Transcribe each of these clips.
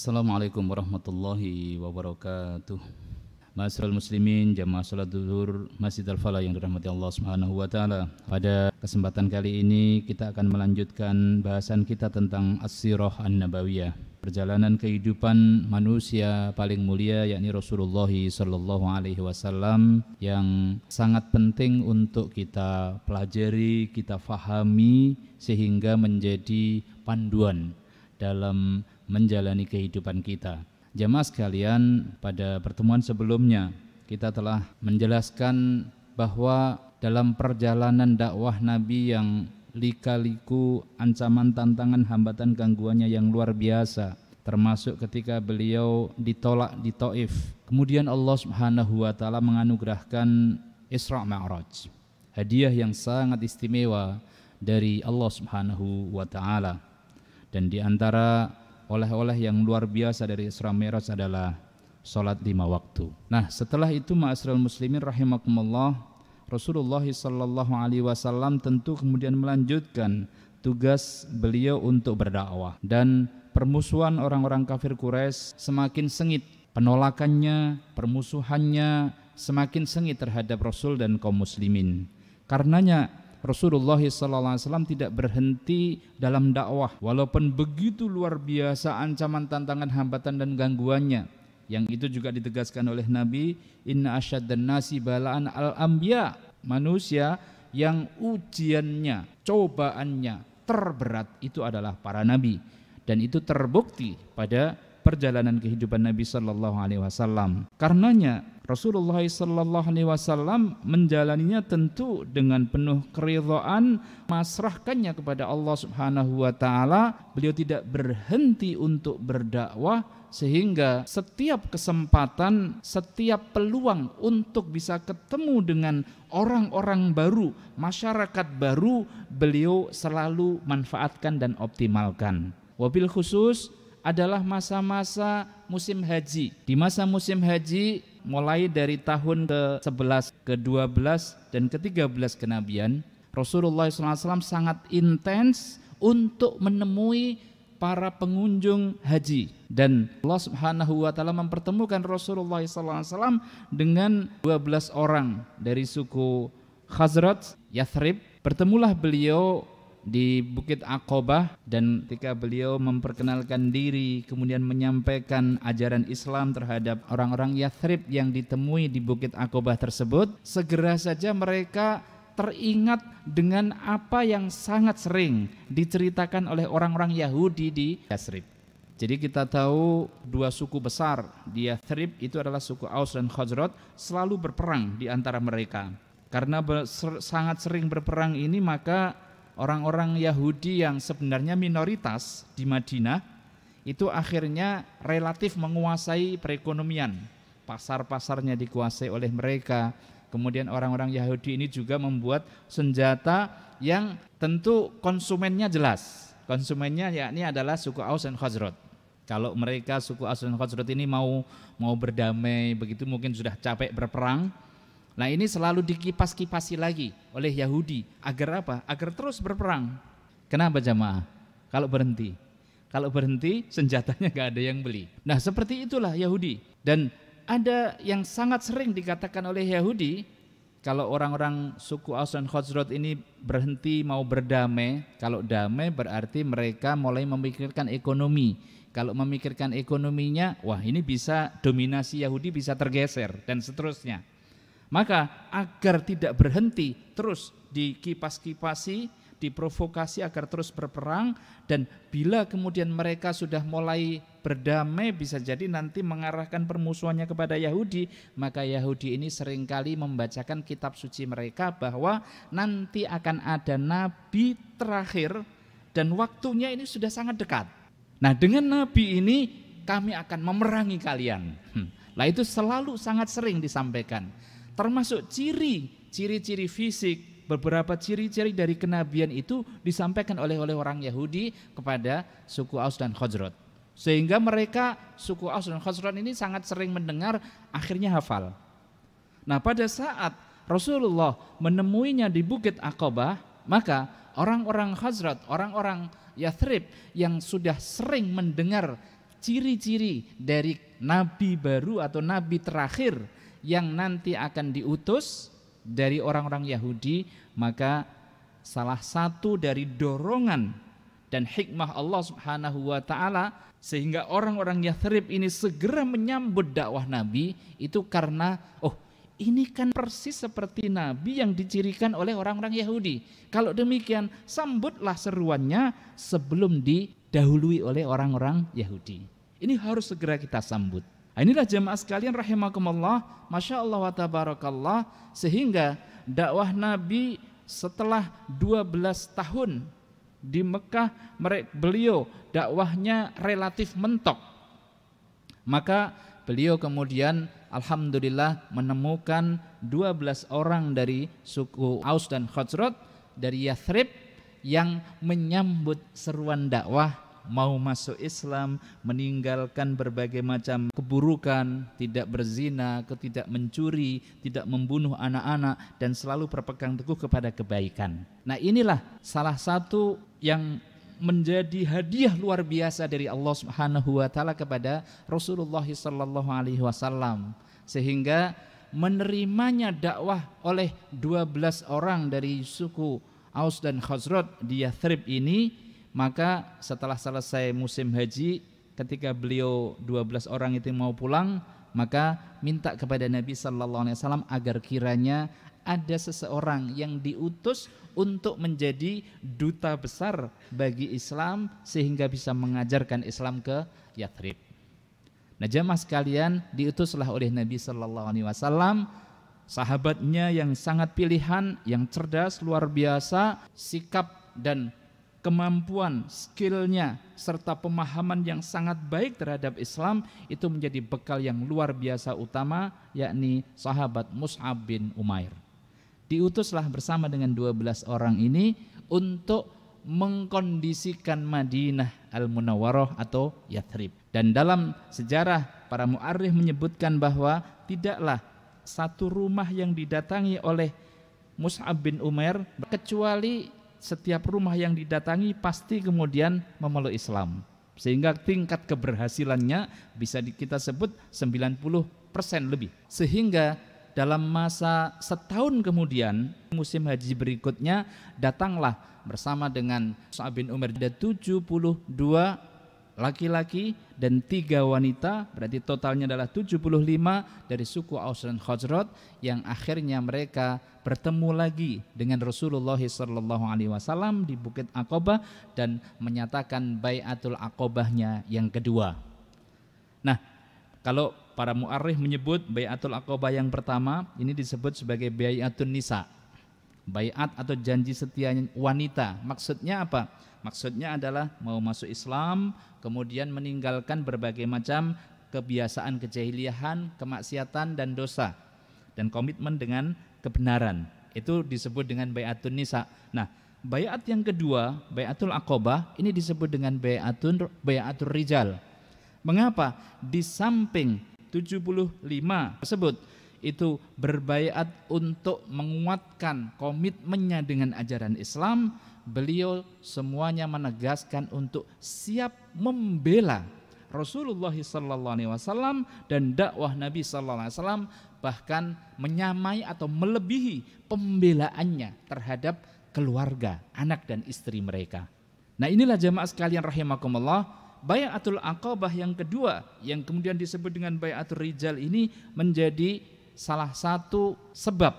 Assalamualaikum warahmatullahi wabarakatuh. Ma'asyiral muslimin, jamaah salat zuhur Masjid Al-Falah yang dirahmati Allah Subhanahu wa taala. Pada kesempatan kali ini kita akan melanjutkan bahasan kita tentang As-Sirah An-Nabawiyah, perjalanan kehidupan manusia paling mulia yakni Rasulullah sallallahu alaihi wasallam, yang sangat penting untuk kita pelajari, kita fahami sehingga menjadi panduan dalam menjalani kehidupan kita. Jamaah sekalian, pada pertemuan sebelumnya kita telah menjelaskan bahwa dalam perjalanan dakwah Nabi yang lika-liku, ancaman, tantangan, hambatan, gangguannya yang luar biasa, termasuk ketika beliau ditolak di Taif. Kemudian Allah Subhanahu wa taala menganugerahkan Isra Mi'raj, hadiah yang sangat istimewa dari Allah Subhanahu wa taala. Dan di antara oleh-oleh yang luar biasa dari Isra Mi'raj adalah sholat 5 waktu. Nah, setelah itu ma'asyiral muslimin rahimakumullah, Rasulullah sallallahu alaihi wasallam tentu kemudian melanjutkan tugas beliau untuk berdakwah, dan permusuhan orang-orang kafir Quraisy semakin sengit, penolakannya, permusuhannya semakin sengit terhadap Rasul dan kaum muslimin. Karenanya Rasulullah SAW tidak berhenti dalam dakwah, walaupun begitu luar biasa ancaman, tantangan, hambatan dan gangguannya. Yang itu juga ditegaskan oleh Nabi, inna asyaddan nasi balaan al-anbiya, manusia yang ujiannya, cobaannya terberat itu adalah para nabi, dan itu terbukti pada perjalanan kehidupan Nabi sallallahu alaihi wasallam. Karenanya Rasulullah sallallahu alaihi wasallam menjalaninya tentu dengan penuh keridhaan, masrahkannya kepada Allah Subhanahu wa taala. Beliau tidak berhenti untuk berdakwah, sehingga setiap kesempatan, setiap peluang untuk bisa ketemu dengan orang-orang baru, masyarakat baru, beliau selalu manfaatkan dan optimalkan. Wabil khusus adalah masa-masa musim haji. Di masa musim haji, mulai dari tahun ke-11, ke-12 dan ke-13 kenabian, Rasulullah SAW sangat intens untuk menemui para pengunjung haji, dan Allah Subhanahu wa taala mempertemukan Rasulullah SAW dengan 12 orang dari suku Khazraj, Yathrib. Bertemulah beliau di Bukit Aqabah, dan ketika beliau memperkenalkan diri kemudian menyampaikan ajaran Islam terhadap orang-orang Yathrib yang ditemui di Bukit Aqabah tersebut, segera saja mereka teringat dengan apa yang sangat sering diceritakan oleh orang-orang Yahudi di Yathrib. Jadi kita tahu dua suku besar di Yathrib itu adalah suku Aus dan Khazraj, selalu berperang di antara mereka. Karena sangat sering berperang ini, maka orang-orang Yahudi yang sebenarnya minoritas di Madinah itu akhirnya relatif menguasai perekonomian. Pasar-pasarnya dikuasai oleh mereka. Kemudian orang-orang Yahudi ini juga membuat senjata yang tentu konsumennya jelas. Konsumennya yakni adalah suku Aus dan Khazraj. Kalau mereka suku Aus dan Khazraj ini mau berdamai, begitu mungkin sudah capek berperang. Nah, ini selalu dikipas-kipasi lagi oleh Yahudi. Agar apa? Agar terus berperang. Kenapa jamaah? Kalau berhenti senjatanya gak ada yang beli. Nah, seperti itulah Yahudi. Dan ada yang sangat sering dikatakan oleh Yahudi, kalau orang-orang suku Aus dan Khazraj ini berhenti mau berdamai, kalau damai berarti mereka mulai memikirkan ekonomi. Kalau memikirkan ekonominya, wah ini bisa dominasi Yahudi bisa tergeser dan seterusnya. Maka agar tidak berhenti, terus dikipas-kipasi, diprovokasi agar terus berperang, dan bila kemudian mereka sudah mulai berdamai, bisa jadi nanti mengarahkan permusuhannya kepada Yahudi, maka Yahudi ini seringkali membacakan kitab suci mereka bahwa nanti akan ada nabi terakhir dan waktunya ini sudah sangat dekat. Nah, dengan nabi ini kami akan memerangi kalian. Nah, itu selalu sangat sering disampaikan. Termasuk ciri-ciri fisik, beberapa ciri-ciri dari kenabian itu disampaikan oleh orang Yahudi kepada suku Aus dan Khazraj. Sehingga mereka, suku Aus dan Khazraj ini sangat sering mendengar, akhirnya hafal. Nah, pada saat Rasulullah menemuinya di Bukit Aqabah, maka orang-orang Khazraj, orang-orang Yathrib yang sudah sering mendengar ciri-ciri dari nabi baru atau nabi terakhir yang nanti akan diutus dari orang-orang Yahudi, maka salah satu dari dorongan dan hikmah Allah Subhanahu wa taala sehingga orang-orang Yathrib ini segera menyambut dakwah Nabi itu karena ini kan persis seperti Nabi yang dicirikan oleh orang-orang Yahudi. Kalau demikian, sambutlah seruannya sebelum didahului oleh orang-orang Yahudi. Ini harus segera kita sambut. Nah, inilah jamaah sekalian rahimakumullah, Masya Allah wa tabarakallah, sehingga dakwah Nabi setelah 12 tahun di Mekah, beliau dakwahnya relatif mentok. Maka beliau kemudian alhamdulillah menemukan 12 orang dari suku Aus dan Khazraj dari Yathrib yang menyambut seruan dakwah, mau masuk Islam, meninggalkan berbagai macam keburukan, tidak berzina, tidak mencuri, tidak membunuh anak-anak, dan selalu berpegang teguh kepada kebaikan. Nah, inilah salah satu yang menjadi hadiah luar biasa dari Allah Subhanahu wa taala kepada Rasulullah sallallahu alaihi wasallam, sehingga menerimanya dakwah oleh 12 orang dari suku Aus dan Khazraj di Yathrib ini. Maka setelah selesai musim haji, ketika beliau 12 orang itu mau pulang, maka minta kepada Nabi sallallahu alaihi wasallam agar kiranya ada seseorang yang diutus untuk menjadi duta besar bagi Islam sehingga bisa mengajarkan Islam ke Yathrib. Nah, jamaah sekalian, diutuslah oleh Nabi sallallahu alaihi wasallam sahabatnya yang sangat pilihan, yang cerdas, luar biasa, sikap dan kemampuan, skillnya, serta pemahaman yang sangat baik terhadap Islam itu menjadi bekal yang luar biasa utama, yakni sahabat Mus'ab bin Umair. Diutuslah bersama dengan 12 orang ini untuk mengkondisikan Madinah Al-Munawwarah atau Yathrib. Dan dalam sejarah para mu'arrikh menyebutkan bahwa tidaklah satu rumah yang didatangi oleh Mus'ab bin Umair kecuali setiap rumah yang didatangi pasti kemudian memeluk Islam, sehingga tingkat keberhasilannya bisa kita sebut 90% lebih. Sehingga dalam masa setahun kemudian musim haji berikutnya datanglah bersama dengan Mus'ab bin Umair ada 72 laki-laki dan 3 wanita, berarti totalnya adalah 75 dari suku Aus dan Khazraj yang akhirnya mereka bertemu lagi dengan Rasulullah SAW di Bukit Aqabah dan menyatakan bai'atul Aqabahnya yang kedua. Nah, kalau para mu'arrikh menyebut bai'atul Aqabah yang pertama ini disebut sebagai bai'atun nisa, bai'at atau janji setia wanita. Maksudnya apa? Maksudnya adalah mau masuk Islam, kemudian meninggalkan berbagai macam kebiasaan kejahiliahan, kemaksiatan dan dosa, dan komitmen dengan kebenaran. Itu disebut dengan bai'atun nisa. Nah, bai'at yang kedua, bai'atul Aqabah, ini disebut dengan bai'atul rijal. Mengapa? Di samping 75 tersebut itu berbaiat untuk menguatkan komitmennya dengan ajaran Islam, beliau semuanya menegaskan untuk siap membela Rasulullah SAW dan dakwah Nabi SAW, bahkan menyamai atau melebihi pembelaannya terhadap keluarga, anak dan istri mereka. Nah, inilah jamaah sekalian rahimakumullah, bai'atul Aqabah yang kedua yang kemudian disebut dengan bai'atul rijal ini menjadi salah satu sebab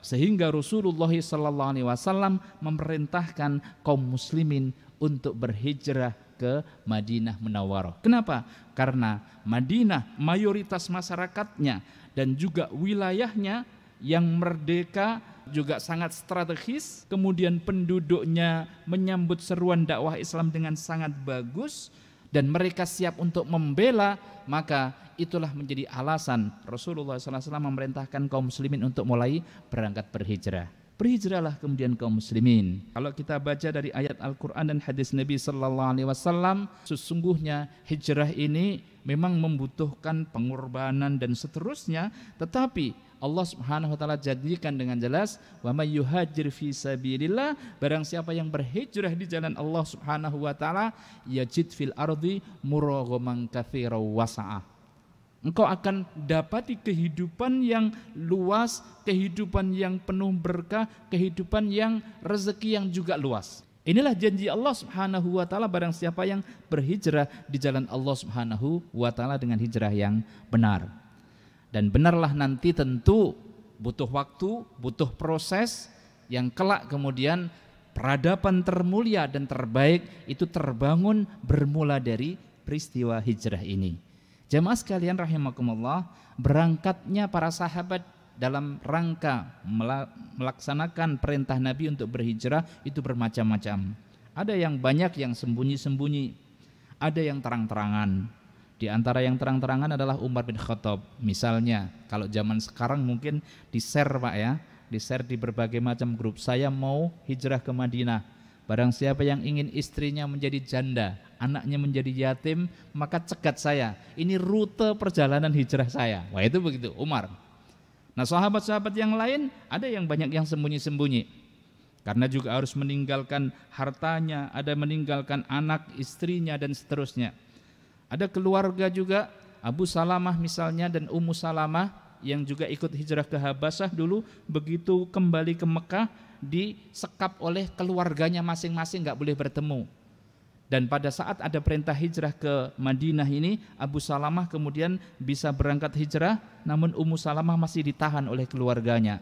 sehingga Rasulullah SAW memerintahkan kaum muslimin untuk berhijrah ke Madinah Munawwarah. Kenapa? Karena Madinah mayoritas masyarakatnya dan juga wilayahnya yang merdeka juga sangat strategis, kemudian penduduknya menyambut seruan dakwah Islam dengan sangat bagus dan mereka siap untuk membela, maka itulah menjadi alasan Rasulullah SAW memerintahkan kaum muslimin untuk mulai berangkat berhijrah. Berhijrahlah kemudian kaum muslimin. Kalau kita baca dari ayat Al-Quran dan hadis Nabi SAW, sesungguhnya hijrah ini memang membutuhkan pengorbanan dan seterusnya, tetapi Allah Subhanahu wa taala janjikan dengan jelas, wa may yuhajir fi sabilillah, barang siapa yang berhijrah di jalan Allah Subhanahu wa taala, yajid fil ardi muraghaman katsiran wasa'a. Engkau akan dapati kehidupan yang luas, kehidupan yang penuh berkah, kehidupan yang rezeki yang juga luas. Inilah janji Allah Subhanahu wa taala, barang siapa yang berhijrah di jalan Allah Subhanahu wa taala dengan hijrah yang benar. Dan benarlah nanti tentu butuh waktu, butuh proses yang kelak kemudian peradaban termulia dan terbaik itu terbangun bermula dari peristiwa hijrah ini. Jamaah sekalian rahimakumullah, berangkatnya para sahabat dalam rangka melaksanakan perintah Nabi untuk berhijrah itu bermacam-macam. Ada yang banyak yang sembunyi-sembunyi, ada yang terang-terangan. Di antara yang terang-terangan adalah Umar bin Khattab. Misalnya, kalau zaman sekarang mungkin di-share Pak ya, di-share di berbagai macam grup, saya mau hijrah ke Madinah. Barang siapa yang ingin istrinya menjadi janda, anaknya menjadi yatim, maka cegat saya. Ini rute perjalanan hijrah saya. Wah, itu begitu Umar. Nah, sahabat-sahabat yang lain ada yang banyak yang sembunyi-sembunyi. Karena juga harus meninggalkan hartanya, ada meninggalkan anak, istrinya dan seterusnya. Ada keluarga juga, Abu Salamah misalnya dan Ummu Salamah yang juga ikut hijrah ke Habasyah dulu, begitu kembali ke Mekah disekap oleh keluarganya masing-masing, nggak boleh bertemu. Dan pada saat ada perintah hijrah ke Madinah ini, Abu Salamah kemudian bisa berangkat hijrah, namun Ummu Salamah masih ditahan oleh keluarganya.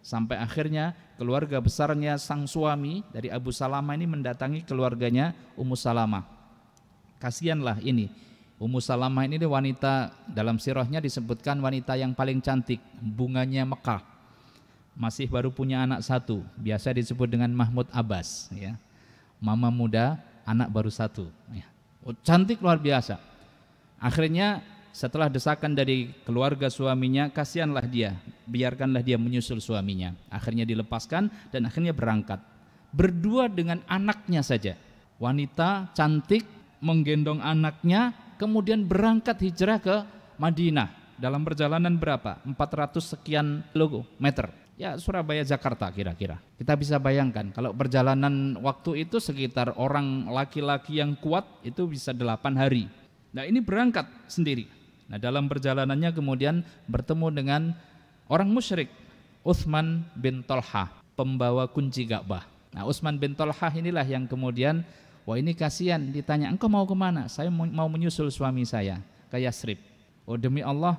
Sampai akhirnya keluarga besarnya sang suami dari Abu Salamah ini mendatangi keluarganya Ummu Salamah. Kasihanlah ini, Ummu Salamah ini wanita, dalam sirahnya disebutkan wanita yang paling cantik, bunganya Mekah. Masih baru punya anak satu, biasa disebut dengan Mahmud Abbas ya. Mama muda, anak baru satu ya. Cantik luar biasa. Akhirnya setelah desakan dari keluarga suaminya, kasihanlah dia, biarkanlah dia menyusul suaminya. Akhirnya dilepaskan dan akhirnya berangkat berdua dengan anaknya saja. Wanita cantik menggendong anaknya, kemudian berangkat hijrah ke Madinah. Dalam perjalanan berapa? 400 sekian kilometer. Ya, Surabaya Jakarta kira-kira. Kita bisa bayangkan kalau perjalanan waktu itu sekitar orang laki-laki yang kuat itu bisa 8 hari. Nah, ini berangkat sendiri. Nah, dalam perjalanannya kemudian bertemu dengan orang musyrik, Utsman bin Thalhah, pembawa kunci Ka'bah. Nah, Utsman bin Thalhah inilah yang kemudian, wah ini kasihan, ditanya, engkau mau kemana? Saya mau menyusul suami saya ke Yasrib. Oh demi Allah,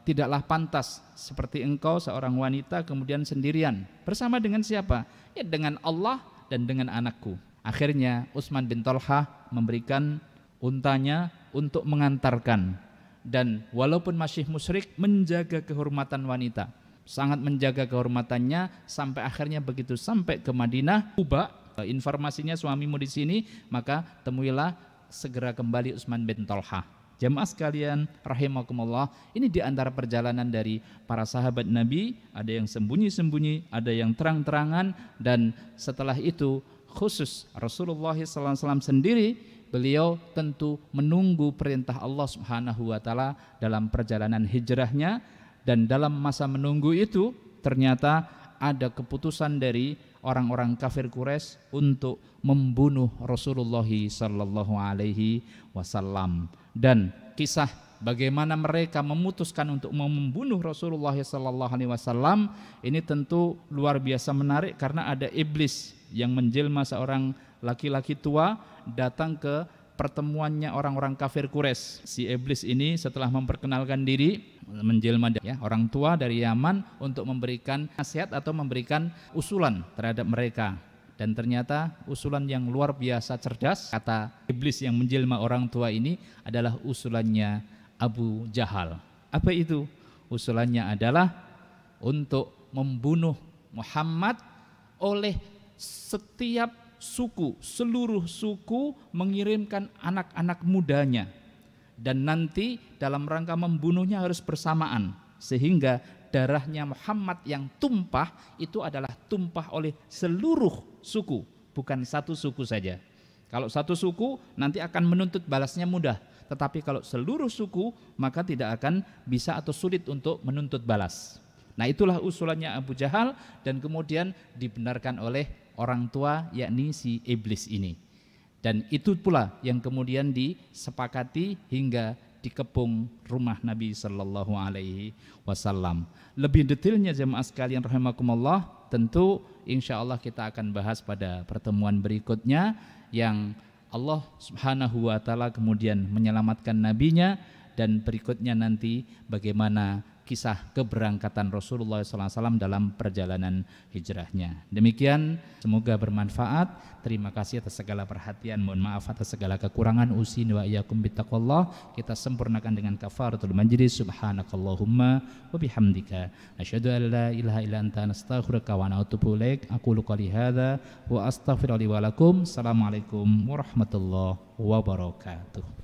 tidaklah pantas seperti engkau seorang wanita kemudian sendirian. Bersama dengan siapa? Ya dengan Allah dan dengan anakku. Akhirnya Utsman bin Thalhah memberikan untanya untuk mengantarkan. Dan walaupun masih musyrik, menjaga kehormatan wanita. Sangat menjaga kehormatannya sampai akhirnya begitu sampai ke Madinah, ubah informasinya suamimu di sini, maka temuilah segera kembali Utsman bin Thalhah. Jamaah sekalian rahimakumullah, ini di antara perjalanan dari para sahabat Nabi, ada yang sembunyi-sembunyi, ada yang terang-terangan, dan setelah itu khusus Rasulullah SAW sendiri, beliau tentu menunggu perintah Allah Subhanahu wa taala dalam perjalanan hijrahnya, dan dalam masa menunggu itu ternyata ada keputusan dari orang-orang kafir Quraisy untuk membunuh Rasulullah sallallahu alaihi wasallam. Dan kisah bagaimana mereka memutuskan untuk membunuh Rasulullah sallallahu alaihi wasallam ini tentu luar biasa menarik, karena ada iblis yang menjelma seorang laki-laki tua datang ke pertemuannya orang-orang kafir Quraisy. Si iblis ini setelah memperkenalkan diri menjelma ya, orang tua dari Yaman untuk memberikan nasihat atau memberikan usulan terhadap mereka. Dan ternyata usulan yang luar biasa cerdas, kata iblis yang menjelma orang tua ini, adalah usulannya Abu Jahal. Apa itu? Usulannya adalah untuk membunuh Muhammad oleh setiap suku, seluruh suku mengirimkan anak-anak mudanya, dan nanti dalam rangka membunuhnya harus bersamaan, sehingga darahnya Muhammad yang tumpah itu adalah tumpah oleh seluruh suku, bukan satu suku saja. Kalau satu suku nanti akan menuntut balasnya mudah, tetapi kalau seluruh suku maka tidak akan bisa atau sulit untuk menuntut balas. Nah, itulah usulannya Abu Jahal dan kemudian dibenarkan oleh orang tua yakni si iblis ini. Dan itu pula yang kemudian disepakati hingga dikepung rumah Nabi Sallallahu Alaihi Wasallam. Lebih detailnya jemaah sekalian rahimakumullah, tentu insya Allah kita akan bahas pada pertemuan berikutnya, yang Allah Subhanahu Wa Taala kemudian menyelamatkan nabinya, dan berikutnya nanti bagaimana kisah keberangkatan Rasulullah SAW dalam perjalanan hijrahnya. Demikian, semoga bermanfaat. Terima kasih atas segala perhatian. Mohon maaf atas segala kekurangan. Usini wa iyyakum bittaqwallah. Kita sempurnakan dengan kafaratul majlis. Subhanakallahumma wa bihamdika asyhadu an la ilaha illa anta nastaghfiruka wa natubu ilaik. Aqulu qouli hadza wa astaghfirullahi wa lakum. Assalamualaikum warahmatullahi wabarakatuh.